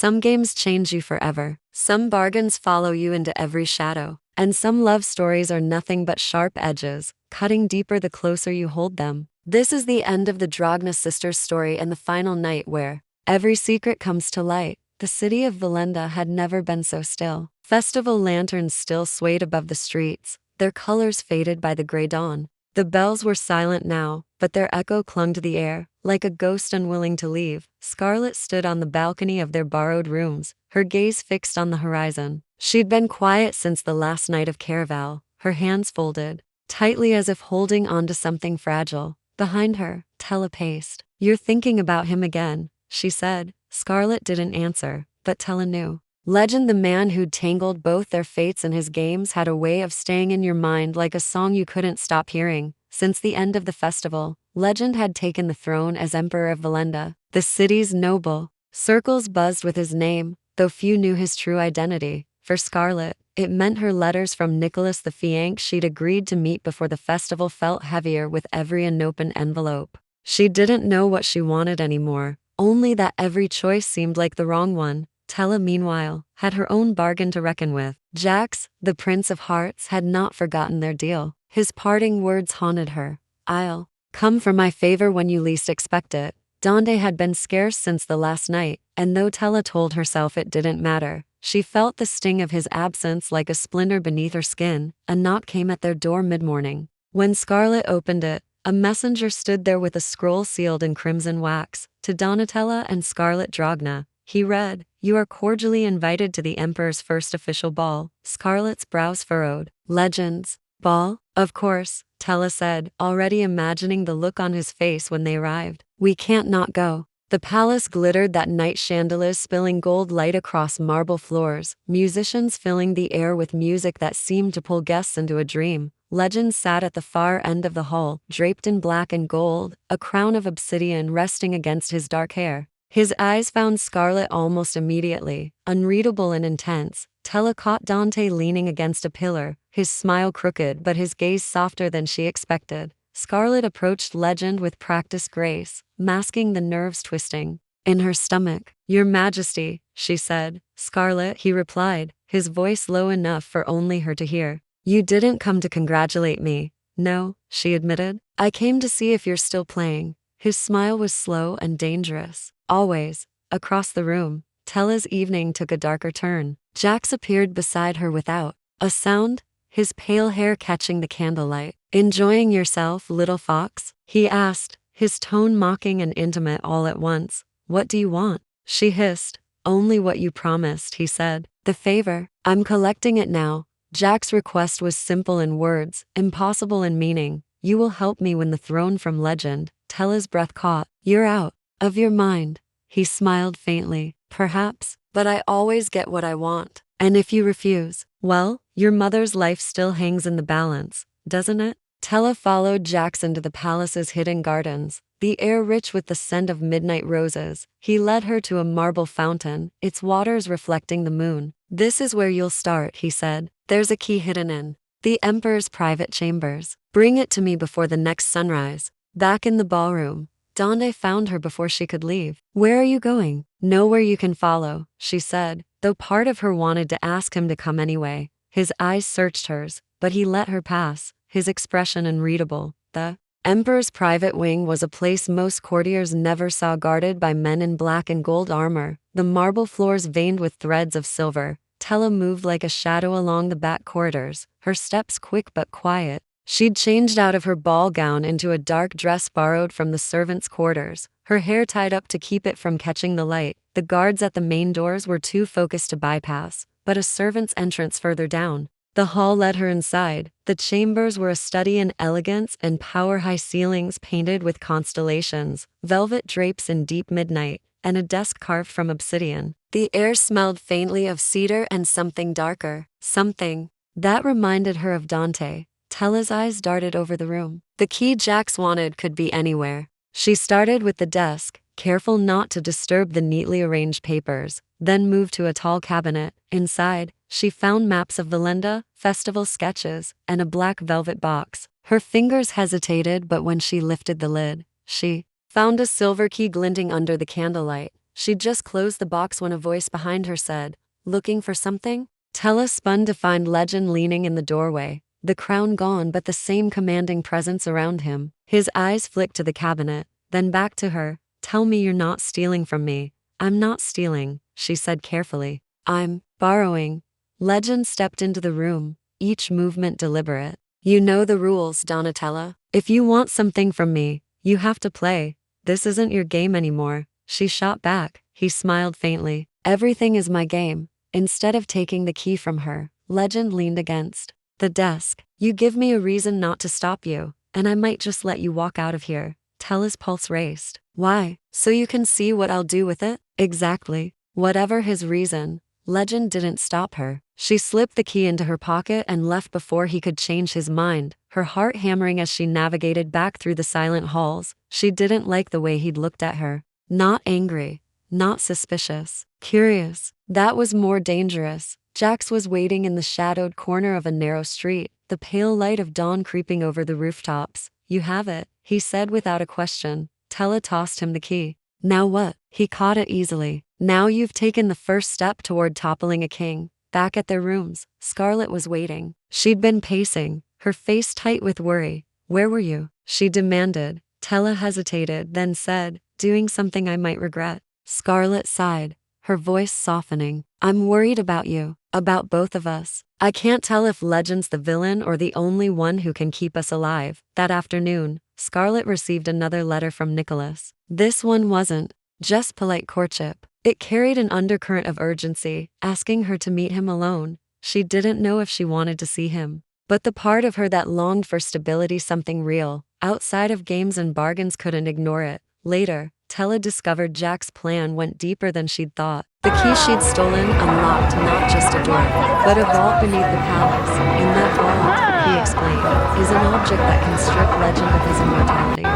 Some games change you forever. Some bargains follow you into every shadow. And some love stories are nothing but sharp edges, cutting deeper the closer you hold them. This is the end of the Dragna sisters' story and the final night where every secret comes to light. The city of Valenda had never been so still. Festival lanterns still swayed above the streets, their colors faded by the gray dawn. The bells were silent now, but their echo clung to the air, like a ghost unwilling to leave. Scarlett stood on the balcony of their borrowed rooms, her gaze fixed on the horizon. She'd been quiet since the last night of Caraval, her hands folded tightly as if holding onto something fragile. Behind her, Tella paced. "You're thinking about him again," she said. Scarlett didn't answer, but Tella knew. Legend, the man who'd tangled both their fates in his games, had a way of staying in your mind like a song you couldn't stop hearing. Since the end of the festival, Legend had taken the throne as Emperor of Valenda, the city's noble. Circles buzzed with his name, though few knew his true identity. For Scarlett, it meant her letters from Nicholas the Fianc she'd agreed to meet before the festival felt heavier with every unopened envelope. She didn't know what she wanted anymore, only that every choice seemed like the wrong one. Tella, meanwhile, had her own bargain to reckon with. Jax, the Prince of Hearts, had not forgotten their deal. His parting words haunted her. "I'll come for my favor when you least expect it." Dante had been scarce since the last night, and though Tella told herself it didn't matter, she felt the sting of his absence like a splinter beneath her skin. A knock came at their door mid-morning. When Scarlett opened it, a messenger stood there with a scroll sealed in crimson wax. To Donatella and Scarlett Dragna, he read, "You are cordially invited to the Emperor's first official ball." Scarlett's brows furrowed. "Legends? Ball? Of course," Tella said, already imagining the look on his face when they arrived. "We can't not go." The palace glittered that night, chandeliers spilling gold light across marble floors, musicians filling the air with music that seemed to pull guests into a dream. Legend sat at the far end of the hall, draped in black and gold, a crown of obsidian resting against his dark hair. His eyes found Scarlett almost immediately, unreadable and intense. Tella caught Dante leaning against a pillar, his smile crooked but his gaze softer than she expected. Scarlett approached Legend with practiced grace, masking the nerves twisting in her stomach. "Your Majesty," she said. "Scarlett," he replied, his voice low enough for only her to hear. "You didn't come to congratulate me." "No," she admitted. "I came to see if you're still playing." His smile was slow and dangerous. "Always." Across the room, Tella's evening took a darker turn. Jax appeared beside her without a sound, his pale hair catching the candlelight. "Enjoying yourself, little fox?" he asked, his tone mocking and intimate all at once. "What do you want?" she hissed. "Only what you promised," he said. "The favor. I'm collecting it now." Jack's request was simple in words, impossible in meaning. "You will help me win the throne from Legend." Tella's breath caught. "You're out of your mind." He smiled faintly. "Perhaps, but I always get what I want. And if you refuse, well, your mother's life still hangs in the balance, doesn't it?" Tella followed Jax into the palace's hidden gardens, the air rich with the scent of midnight roses. He led her to a marble fountain, its waters reflecting the moon. "This is where you'll start," he said. "There's a key hidden in the Emperor's private chambers. Bring it to me before the next sunrise." Back in the ballroom, Dante found her before she could leave. "Where are you going?" "Nowhere you can follow," she said, though part of her wanted to ask him to come anyway. His eyes searched hers, but he let her pass, his expression unreadable. The Emperor's private wing was a place most courtiers never saw, guarded by men in black and gold armor, the marble floors veined with threads of silver. Tella moved like a shadow along the back corridors, her steps quick but quiet. She'd changed out of her ball gown into a dark dress borrowed from the servants' quarters, her hair tied up to keep it from catching the light. The guards at the main doors were too focused to bypass, but a servant's entrance further down the hall led her inside. The chambers were a study in elegance and power, high ceilings painted with constellations, velvet drapes in deep midnight, and a desk carved from obsidian. The air smelled faintly of cedar and something darker, something that reminded her of Dante. Tella's eyes darted over the room. The key Jax wanted could be anywhere. She started with the desk, careful not to disturb the neatly arranged papers, then moved to a tall cabinet. Inside, she found maps of Valenda, festival sketches, and a black velvet box. Her fingers hesitated, but when she lifted the lid, she found a silver key glinting under the candlelight. She'd just closed the box when a voice behind her said, "Looking for something?" Tella spun to find Legend leaning in the doorway, the crown gone but the same commanding presence around him. His eyes flicked to the cabinet, then back to her. "Tell me you're not stealing from me." "I'm not stealing," she said carefully. "I'm borrowing." Legend stepped into the room, each movement deliberate. "You know the rules, Donatella. If you want something from me, you have to play. This isn't your game anymore." She shot back. He smiled faintly. "Everything is my game." Instead of taking the key from her, Legend leaned against the desk. "You give me a reason not to stop you, and I might just let you walk out of here." Tella's pulse raced. "Why? So you can see what I'll do with it?" "Exactly." Whatever his reason, Legend didn't stop her. She slipped the key into her pocket and left before he could change his mind, her heart hammering as she navigated back through the silent halls. She didn't like the way he'd looked at her. Not angry, not suspicious, curious. That was more dangerous. Jax was waiting in the shadowed corner of a narrow street, the pale light of dawn creeping over the rooftops. "You have it," he said without a question. Tella tossed him the key. "Now what?" He caught it easily. "Now you've taken the first step toward toppling a king." Back at their rooms, Scarlett was waiting. She'd been pacing, her face tight with worry. "Where were you?" she demanded. Tella hesitated, then said, "Doing something I might regret." Scarlett sighed, her voice softening. "I'm worried about you, about both of us. I can't tell if Legend's the villain or the only one who can keep us alive." That afternoon, Scarlett received another letter from Nicholas. This one wasn't just polite courtship. It carried an undercurrent of urgency, asking her to meet him alone. She didn't know if she wanted to see him, but the part of her that longed for stability, something real, outside of games and bargains, couldn't ignore it. Later, Tella discovered Jack's plan went deeper than she'd thought. The key she'd stolen unlocked not just a door, but a vault beneath the palace. In that vault, he explained, is an object that can strip Legend of his immortality.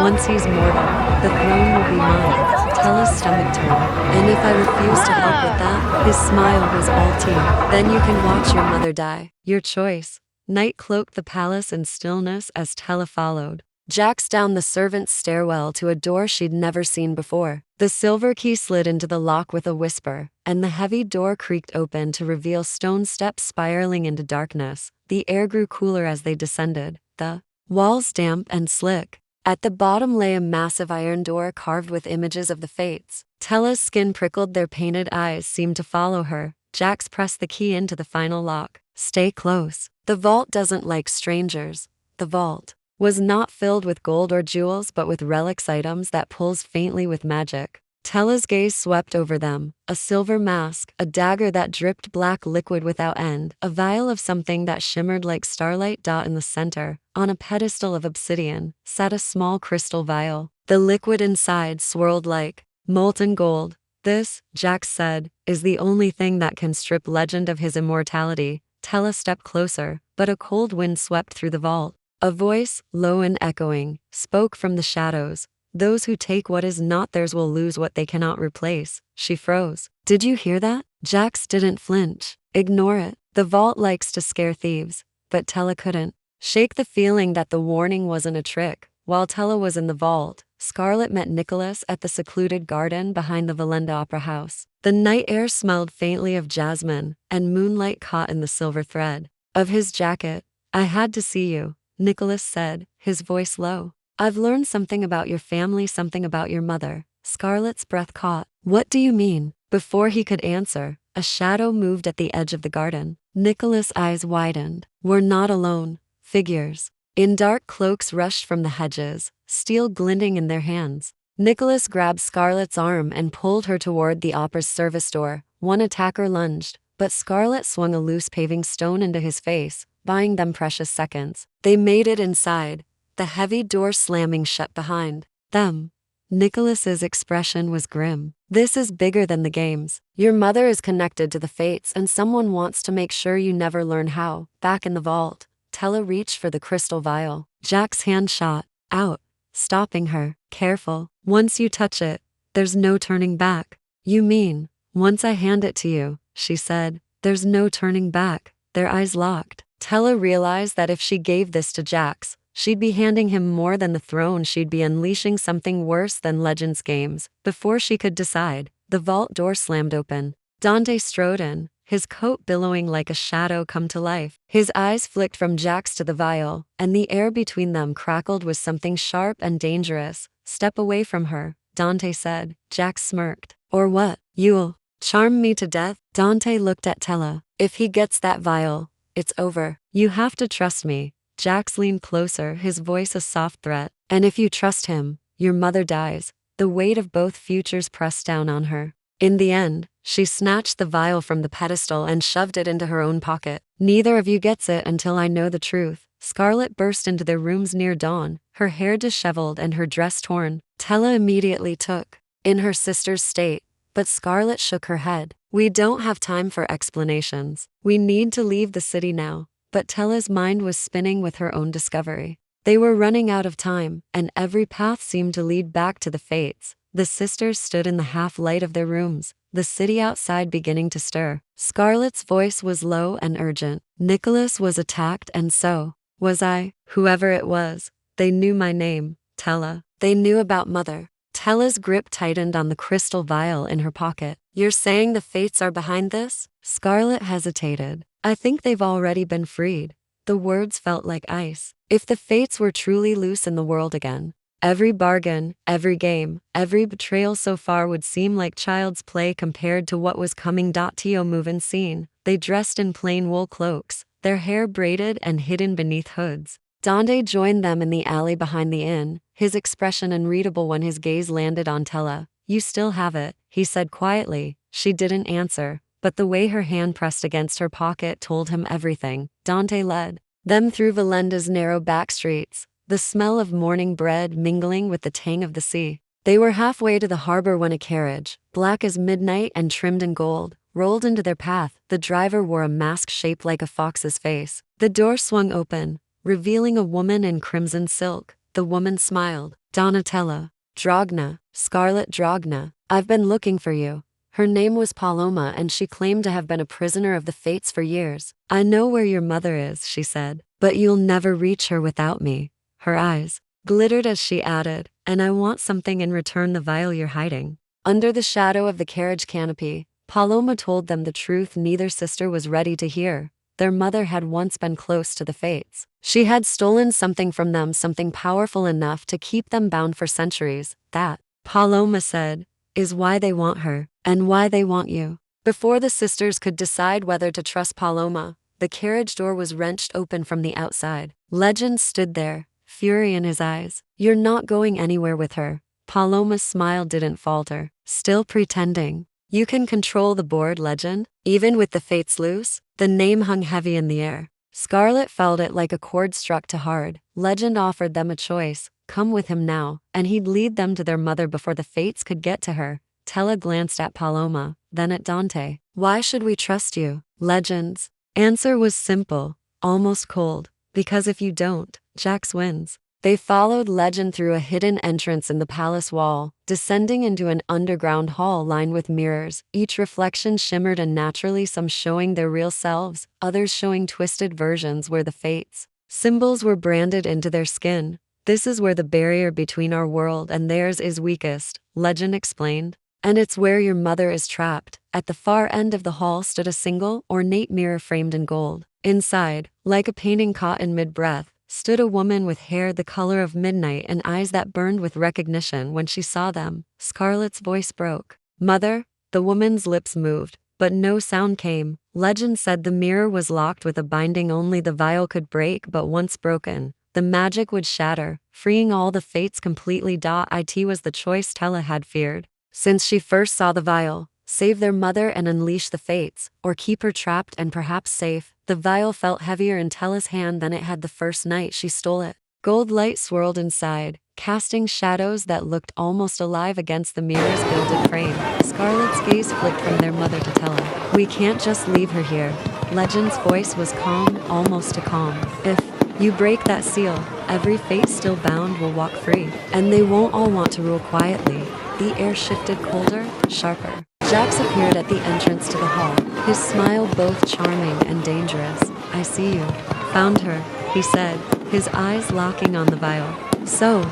Once he's mortal, the throne will be mine. Tella's stomach turned. "And if I refuse to help with that?" His smile was all teeth. "Then you can watch your mother die. Your choice." Night cloaked the palace in stillness as Tella followed Jax down the servants' stairwell to a door she'd never seen before. The silver key slid into the lock with a whisper, and the heavy door creaked open to reveal stone steps spiraling into darkness. The air grew cooler as they descended, the walls damp and slick. At the bottom lay a massive iron door carved with images of the fates. Tella's skin prickled, their painted eyes seemed to follow her. Jax pressed the key into the final lock. "Stay close. The vault doesn't like strangers." The vault was not filled with gold or jewels but with relics, items that pulsed faintly with magic. Tella's gaze swept over them. A silver mask, a dagger that dripped black liquid without end, a vial of something that shimmered like starlight. In the center, on a pedestal of obsidian, sat a small crystal vial. The liquid inside swirled like molten gold. "This," Jax said, "is the only thing that can strip Legend of his immortality." Tella stepped closer, but a cold wind swept through the vault. A voice, low and echoing, spoke from the shadows. "Those who take what is not theirs will lose what they cannot replace." She froze. "Did you hear that?" Jax didn't flinch. "Ignore it. The vault likes to scare thieves." But Tella couldn't shake the feeling that the warning wasn't a trick. While Tella was in the vault, Scarlett met Nicholas at the secluded garden behind the Valenda Opera House. The night air smelled faintly of jasmine, and moonlight caught in the silver thread of his jacket. "I had to see you," Nicholas said, his voice low. "I've learned something about your family, something about your mother." Scarlett's breath caught. "What do you mean?" Before he could answer, a shadow moved at the edge of the garden. Nicholas' eyes widened. "We're not alone." Figures in dark cloaks rushed from the hedges, steel glinting in their hands. Nicholas grabbed Scarlett's arm and pulled her toward the opera's service door. One attacker lunged, but Scarlett swung a loose paving stone into his face, buying them precious seconds. They made it inside, the heavy door slamming shut behind them. Nicholas's expression was grim. "This is bigger than the games. Your mother is connected to the fates, and someone wants to make sure you never learn how." Back in the vault, Tella reached for the crystal vial. Jack's hand shot out, stopping her. "Careful. Once you touch it, there's no turning back." "You mean, once I hand it to you," she said, "there's no turning back." Their eyes locked. Tella realized that if she gave this to Jax, she'd be handing him more than the throne. She'd be unleashing something worse than Legends games. Before she could decide, the vault door slammed open. Dante strode in, his coat billowing like a shadow come to life. His eyes flicked from Jax to the vial, and the air between them crackled with something sharp and dangerous. "Step away from her," Dante said. Jax smirked. "Or what? You'll charm me to death?" Dante looked at Tella. "If he gets that vial, it's over. You have to trust me." Jax leaned closer, his voice a soft threat. "And if you trust him, your mother dies." The weight of both futures pressed down on her. In the end, she snatched the vial from the pedestal and shoved it into her own pocket. "Neither of you gets it until I know the truth." Scarlett burst into their rooms near dawn, her hair disheveled and her dress torn. Tella immediately took in her sister's state, but Scarlett shook her head. "We don't have time for explanations. We need to leave the city now." But Tella's mind was spinning with her own discovery. They were running out of time, and every path seemed to lead back to the fates. The sisters stood in the half-light of their rooms, the city outside beginning to stir. Scarlett's voice was low and urgent. "Nicholas was attacked and so was I. Whoever it was, they knew my name, Tella. They knew about Mother." Tella's grip tightened on the crystal vial in her pocket. "You're saying the fates are behind this?" Scarlett hesitated. "I think they've already been freed." The words felt like ice. If the fates were truly loose in the world again, every bargain, every game, every betrayal so far would seem like child's play compared to what was coming. To move in scene. They dressed in plain wool cloaks, their hair braided and hidden beneath hoods. Dante joined them in the alley behind the inn, his expression unreadable when his gaze landed on Tella. "You still have it," he said quietly. She didn't answer, but the way her hand pressed against her pocket told him everything. Dante led them through Valenda's narrow back streets, the smell of morning bread mingling with the tang of the sea. They were halfway to the harbor when a carriage, black as midnight and trimmed in gold, rolled into their path. The driver wore a mask shaped like a fox's face. The door swung open, revealing a woman in crimson silk. The woman smiled. "Donatella. Dragna. Scarlett Dragna. I've been looking for you." Her name was Paloma and she claimed to have been a prisoner of the fates for years. "I know where your mother is," she said, "but you'll never reach her without me." Her eyes glittered as she added, "And I want something in return, the vial you're hiding." Under the shadow of the carriage canopy, Paloma told them the truth neither sister was ready to hear. Their mother had once been close to the fates. She had stolen something from them, something powerful enough to keep them bound for centuries. "That," Paloma said, "is why they want her, and why they want you." Before the sisters could decide whether to trust Paloma, the carriage door was wrenched open from the outside. Legend stood there, fury in his eyes. "You're not going anywhere with her." Paloma's smile didn't falter. "Still pretending you can control the board, Legend? Even with the fates loose?" The name hung heavy in the air. Scarlett felt it like a chord struck to hard. Legend offered them a choice. Come with him now, and he'd lead them to their mother before the fates could get to her. Tella glanced at Paloma, then at Dante. "Why should we trust you?" Legend's answer was simple, almost cold. "Because if you don't, Jax wins." They followed Legend through a hidden entrance in the palace wall, descending into an underground hall lined with mirrors. Each reflection shimmered unnaturally, some showing their real selves, others showing twisted versions where the fates' symbols were branded into their skin. "This is where the barrier between our world and theirs is weakest," Legend explained. "And it's where your mother is trapped." At the far end of the hall stood a single, ornate mirror framed in gold. Inside, like a painting caught in mid-breath, stood a woman with hair the color of midnight and eyes that burned with recognition when she saw them. Scarlett's voice broke. "Mother?" The woman's lips moved, but no sound came. Legend said the mirror was locked with a binding only the vial could break, but once broken, the magic would shatter, freeing all the fates completely. It was the choice Tella had feared since she first saw the vial. Save their mother and unleash the fates, or keep her trapped and perhaps safe. The vial felt heavier in Tella's hand than it had the first night she stole it. Gold light swirled inside, casting shadows that looked almost alive against the mirror's gilded frame. Scarlett's gaze flicked from their mother to Tella. "We can't just leave her here." Legend's voice was calm, almost too calm. "If you break that seal, every fate still bound will walk free, and they won't all want to rule quietly." The air shifted colder, sharper. Jax appeared at the entrance to the hall, his smile both charming and dangerous. "I see you found her," he said, his eyes locking on the vial. "So,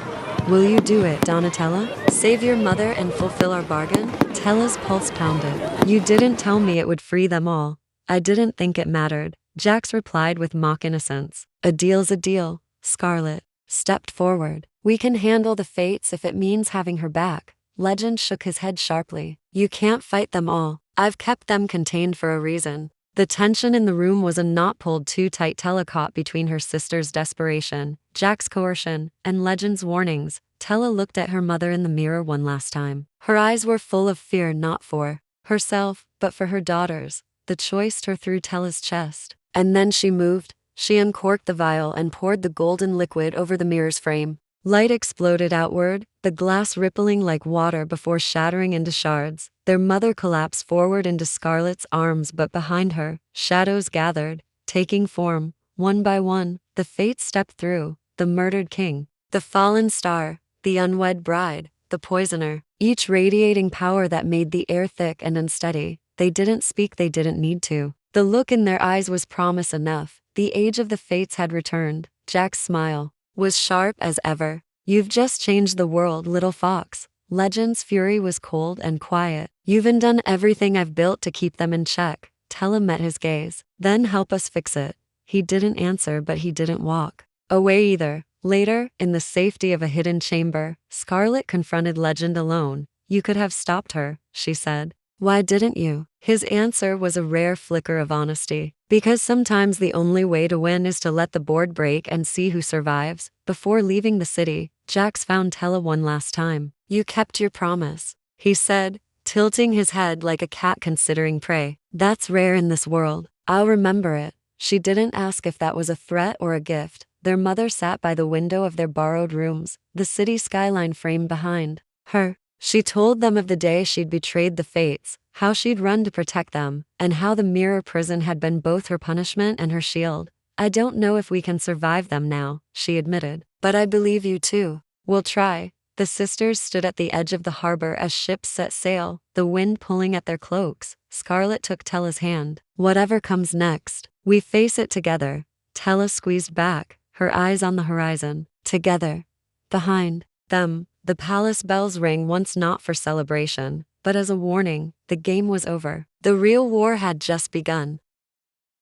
Will you do it, Donatella? Save your mother and fulfill our bargain? Tella's pulse pounded. You didn't tell me it would free them all. I didn't think it mattered, Jax replied with mock innocence. A deal's a deal. Scarlett stepped forward. We can handle the fates if it means having her back. Legend shook his head sharply. You can't fight them all. I've kept them contained for a reason. The tension in the room was a knot pulled too tight. Tella caught between her sister's desperation, Jack's coercion, and Legend's warnings. Tella looked at her mother in the mirror one last time. Her eyes were full of fear, not for herself, but for her daughters. The choice tore through Tella's chest. And then she moved. She uncorked the vial and poured the golden liquid over the mirror's frame. Light exploded outward, the glass rippling like water before shattering into shards. Their mother collapsed forward into Scarlett's arms, but behind her, shadows gathered, taking form. One by one, the fates stepped through. The murdered king, the fallen star, the unwed bride, the poisoner, each radiating power that made the air thick and unsteady. They didn't speak, they didn't need to. The look in their eyes was promise enough. The age of the fates had returned. Jack's smile was sharp as ever. You've just changed the world, little fox. Legend's fury was cold and quiet. You've undone everything I've built to keep them in check. Tella met his gaze. Then help us fix it. He didn't answer, but he didn't walk away either. Later, in the safety of a hidden chamber, Scarlett confronted Legend alone. You could have stopped her, she said. Why didn't you? His answer was a rare flicker of honesty. Because sometimes the only way to win is to let the board break and see who survives. Before leaving the city, Jax found Tella one last time. You kept your promise, he said, tilting his head like a cat considering prey. That's rare in this world. I'll remember it. She didn't ask if that was a threat or a gift. Their mother sat by the window of their borrowed rooms, the city skyline framed behind her. She told them of the day she'd betrayed the fates, how she'd run to protect them, and how the mirror prison had been both her punishment and her shield. I don't know if we can survive them now, she admitted. But I believe you too. We'll try. The sisters stood at the edge of the harbor as ships set sail, the wind pulling at their cloaks. Scarlett took Tella's hand. Whatever comes next, we face it together. Tella squeezed back, her eyes on the horizon. Together. Behind them, the palace bells rang, once not for celebration, but as a warning. The game was over. The real war had just begun.